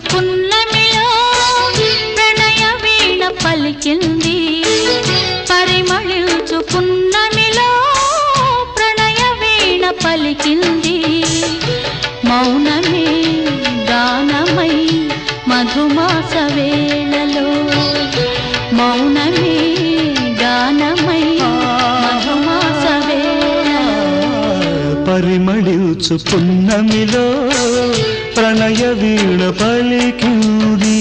పున్నమిలో ప్రణయ వీణ పలికింది పరిమళించు పున్నమిలో ప్రణయ వీణ పలికింది మౌనమే గానమై మధుమాస వేళలో మౌనమే గానమై మధుమాస వేళలో పరిమళించు పున్నమిలో ప్రణయ వీణ పలికింది